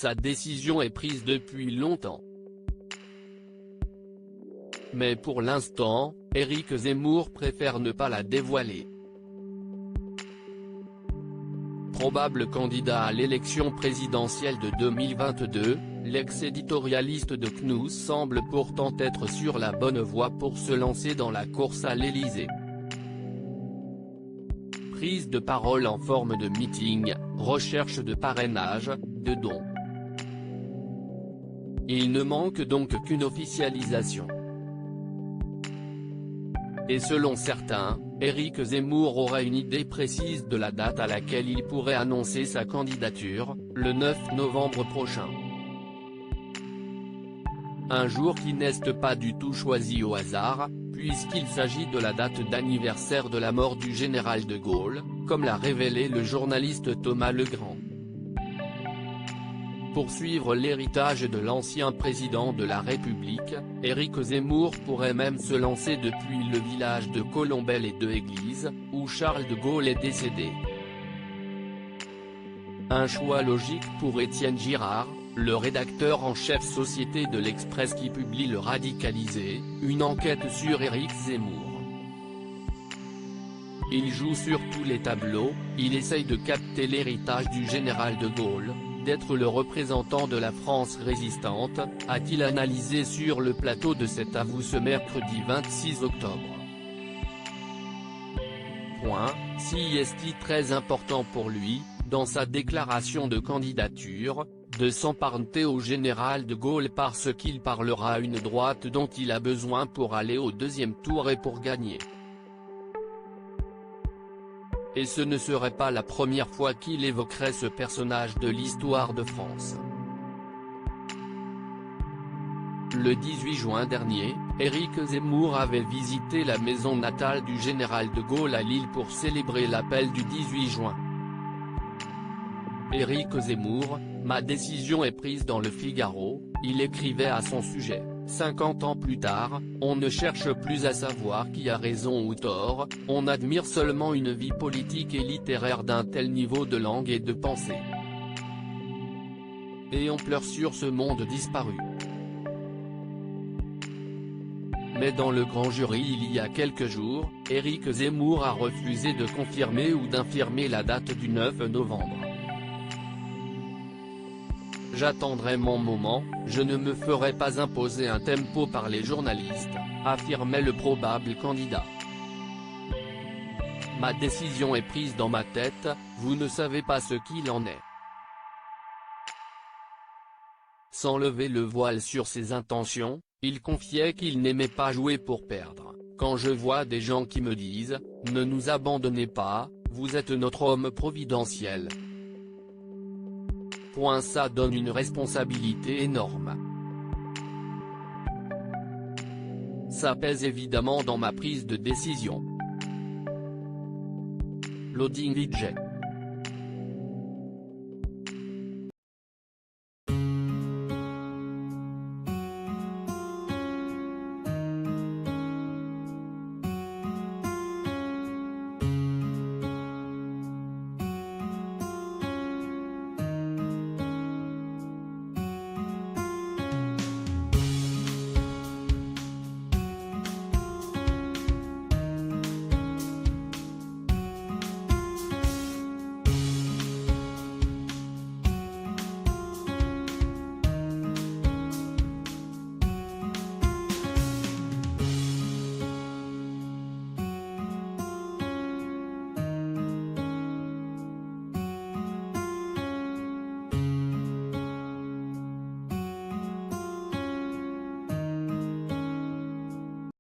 sa décision est prise depuis longtemps. Mais pour l'instant, Éric Zemmour préfère ne pas la dévoiler. Probable candidat à l'élection présidentielle de 2022, l'ex-éditorialiste de CNews semble pourtant être sur la bonne voie pour se lancer dans la course à l'Élysée. Prise de parole en forme de meeting, recherche de parrainage, de dons. Il ne manque donc qu'une officialisation. Et selon certains, Éric Zemmour aurait une idée précise de la date à laquelle il pourrait annoncer sa candidature, le 9 novembre prochain. Un jour qui n'est pas du tout choisi au hasard, puisqu'il s'agit de la date d'anniversaire de la mort du général de Gaulle, comme l'a révélé le journaliste Thomas Legrand. Pour suivre l'héritage de l'ancien président de la République, Éric Zemmour pourrait même se lancer depuis le village de Colombelles et de Église, où Charles de Gaulle est décédé. Un choix logique pour Étienne Girard, le rédacteur en chef société de l'Express qui publie Le Radicalisé, une enquête sur Éric Zemmour. Il joue sur tous les tableaux, il essaye de capter l'héritage du général de Gaulle, d'être le représentant de la France résistante, a-t-il analysé sur le plateau de cet Avou ce mercredi 26 octobre. Si est-il très important pour lui, dans sa déclaration de candidature, de s'emparenter au général de Gaulle parce qu'il parlera une droite dont il a besoin pour aller au deuxième tour et pour gagner. Et ce ne serait pas la première fois qu'il évoquerait ce personnage de l'histoire de France. Le 18 juin dernier, Éric Zemmour avait visité la maison natale du général de Gaulle à Lille pour célébrer l'appel du 18 juin. Éric Zemmour, ma décision est prise dans le Figaro, il écrivait à son sujet. 50 ans plus tard, on ne cherche plus à savoir qui a raison ou tort, on admire seulement une vie politique et littéraire d'un tel niveau de langue et de pensée. Et on pleure sur ce monde disparu. Mais dans le grand jury il y a quelques jours, Éric Zemmour a refusé de confirmer ou d'infirmer la date du 9 novembre. J'attendrai mon moment, je ne me ferai pas imposer un tempo par les journalistes, affirmait le probable candidat. Ma décision est prise dans ma tête, vous ne savez pas ce qu'il en est. Sans lever le voile sur ses intentions, il confiait qu'il n'aimait pas jouer pour perdre. Quand je vois des gens qui me disent « Ne nous abandonnez pas, vous êtes notre homme providentiel ». Ça donne une responsabilité énorme. Ça pèse évidemment dans ma prise de décision. Loading widget.